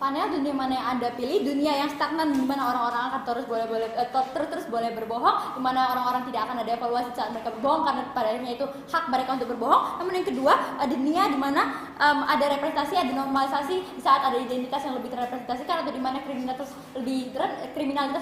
panel dunia mana yang Anda pilih, dunia yang stagnan di mana orang-orang akan terus boleh berbohong, di mana orang-orang tidak akan ada evaluasi saat mereka berbohong karena pada akhirnya itu hak mereka untuk berbohong. Namun yang kedua, dunia di mana ada representasi, ada normalisasi di saat ada identitas yang lebih terrepresentasikan, atau di mana kriminalitas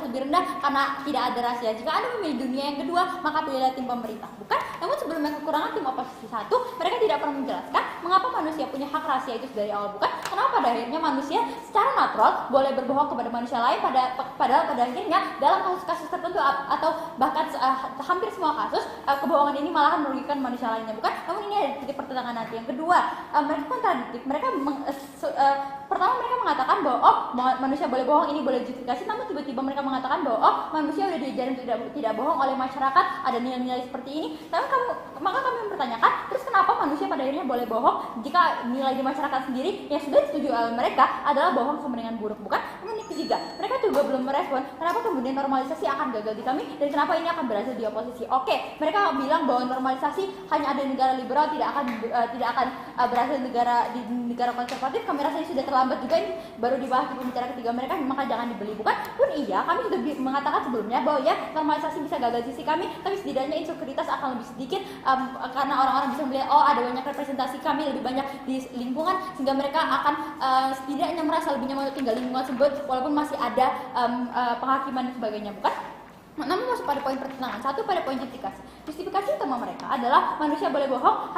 lebih rendah karena tidak ada rahasia. Jika Anda memilih dunia yang kedua, maka pilihlah tim pemerintah, bukan? Namun sebelumnya kekurangan tim oposisi satu, mereka tidak pernah menjelaskan mengapa manusia punya hak rahasia itu dari awal, bukan? Kenapa pada akhirnya manusia secara natural boleh berbohong kepada manusia lain, padahal pada akhirnya dalam kasus-kasus tertentu atau bahkan hampir semua kasus kebohongan ini malahan merugikan manusia lainnya, bukan? Namun ini ada titik pertentangan nanti. Yang kedua, mereka kontradiktif. Pertama mereka mengatakan bahwa manusia boleh bohong, ini boleh justifikasi, namun tiba-tiba mereka mengatakan bahwa manusia sudah diajarin tidak bohong oleh masyarakat, ada nilai-nilai seperti ini. Maka kami mempertanyakan, terus kenapa manusia pada akhirnya boleh bohong jika nilai di masyarakat sendiri yang sudah disetujui oleh mereka adalah bohong sama dengan buruk, bukan? Namun yang ketiga, mereka juga belum merespon kenapa kemudian normalisasi akan gagal di kami dan kenapa ini akan berhasil di oposisi. Oke, mereka bilang bahwa normalisasi hanya ada di negara liberal, tidak akan berhasil di negara konservatif. Kami rasa ini sudah terlambat juga, ini baru dibahas di pembicara ketiga mereka, maka jangan dibeli, bukan? Pun iya, kami sudah mengatakan sebelumnya bahwa ya normalisasi bisa gagal di sisi kami, tapi setidaknya insekuritas akan lebih sedikit karena orang-orang bisa melihat ada banyak representasi kami lebih banyak di lingkungan, sehingga mereka akan setidaknya merasa lebih nyaman untuk tinggal di lingkungan tersebut walaupun masih ada penghakiman dan sebagainya, bukan? Namun masuk pada poin pertentangan. Satu, pada poin justifikasi. Justifikasi utama mereka adalah manusia boleh bohong,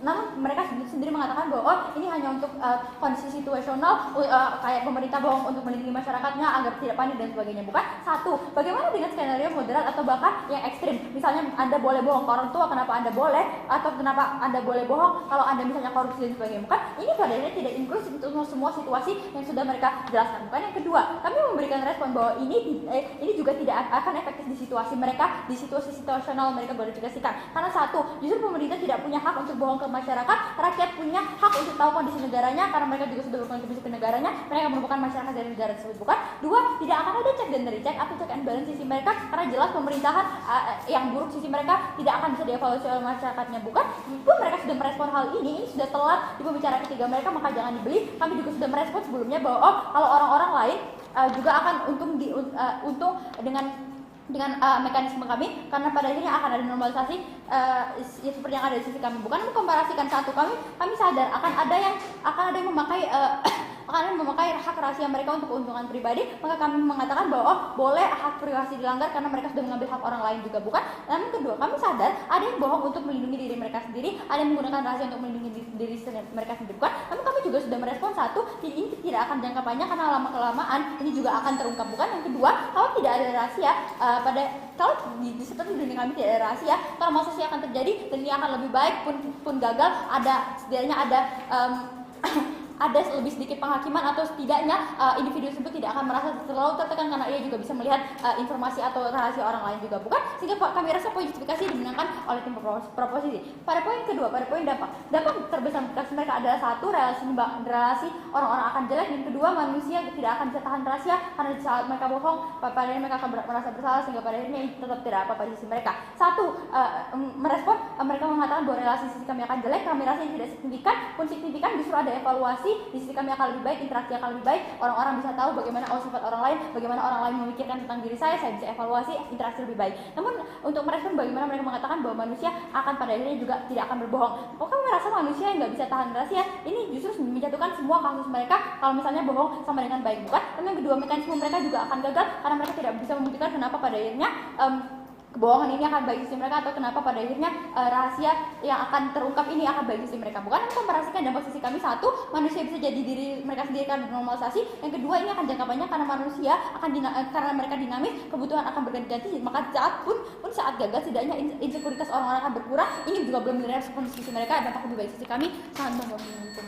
namun mereka sendiri mengatakan bahwa ini hanya untuk kondisi situasional, kayak pemerintah bohong untuk melindungi masyarakatnya agar tidak panik dan sebagainya, bukan? Satu, bagaimana dengan skenario moderat atau bahkan yang ekstrim? Misalnya Anda boleh bohong ke orang tua, kenapa Anda boleh? Atau kenapa Anda boleh bohong kalau Anda misalnya korupsi dan sebagainya, bukan? Ini pada akhirnya tidak inklusif untuk semua situasi yang sudah mereka jelaskan, bukan? Yang kedua, kami memberikan respon bahwa ini juga tidak akan efektif di situasi mereka, di situasi situasional mereka verifikasikan. Karena satu, justru pemerintah tidak punya hak untuk bohong ke masyarakat, rakyat punya hak untuk tahu kondisi negaranya karena mereka juga sudah berkontribusi ke negaranya, mereka merupakan masyarakat dari negara tersebut, bukan? Dua, tidak akan ada check dan recheck atau check and balance sisi mereka karena jelas pemerintahan yang buruk sisi mereka tidak akan bisa dievaluasi oleh masyarakatnya, bukan? Pun mereka sudah merespon hal ini sudah telat di pembicaraan ketiga mereka, maka jangan dibeli. Kami juga sudah merespon sebelumnya bahwa kalau orang-orang lain juga akan untung dengan mekanisme kami, karena pada akhirnya akan ada normalisasi ya seperti yang ada di sisi kami, bukan? Mengkomparasikan satu, kami sadar akan ada yang memakai hak rahasia mereka untuk keuntungan pribadi, maka kami mengatakan bahwa boleh hak privasi dilanggar karena mereka sudah mengambil hak orang lain juga, bukan? Namun kedua, kami sadar ada yang bohong untuk melindungi diri mereka sendiri, ada yang menggunakan rahasia untuk melindungi diri mereka sendiri, bukan? Namun kami juga sudah merespon satu, ini tidak akan jangka panjang karena lama-kelamaan ini juga akan terungkap, bukan? Yang kedua, kalau tidak ada rahasia kalau di seperti dunia kami tidak ada rahasia, normalisasi akan terjadi dan ini akan lebih baik pun gagal, setidaknya ada lebih sedikit penghakiman atau setidaknya individu tersebut tidak akan merasa terlalu tertekan karena ia juga bisa melihat informasi atau rahasia orang lain juga, bukan? Sehingga kami rasa poin justifikasi dimenangkan oleh tim proposisi. Pada poin kedua, pada poin dampak terbesar mereka adalah satu, relasi orang-orang akan jelek, dan kedua, manusia tidak akan bisa tahan rahasia karena di saat mereka bohong pada akhirnya mereka akan merasa bersalah sehingga pada akhirnya tetap tidak apa-apa di sisi mereka. Satu, merespon mereka mengatakan bahwa relasi sisi kami akan jelek, kami rasa ini tidak signifikan, pun signifikan justru ada evaluasi di sisi kami akan lebih baik, interaksi akan lebih baik, orang-orang bisa tahu bagaimana sifat orang lain, bagaimana orang lain memikirkan tentang diri saya bisa evaluasi, interaksi lebih baik. Namun untuk merespon bagaimana mereka mengatakan bahwa manusia akan pada akhirnya juga tidak akan berbohong, kami merasa manusia yang nggak bisa tahan rahasia ini justru menjatuhkan semua kasus mereka kalau misalnya bohong sama dengan baik, bukan? Dan yang kedua, mekanisme mereka juga akan gagal karena mereka tidak bisa membuktikan kenapa pada akhirnya kebohongan ini akan baik di sisi mereka, atau kenapa pada akhirnya rahasia yang akan terungkap ini akan baik di sisi mereka, bukan? Memperhatikan dampak sisi kami, satu, manusia bisa jadi diri mereka sendiri karena normalisasi, yang kedua, ini akan jangka panjang karena manusia karena mereka dinamis, kebutuhan akan berganti-ganti, maka saat gagal setidaknya insekuritas orang-orang akan berkurang. Ini juga belum direspon sisi mereka, dampak lebih baik sisi kami sangat membantu.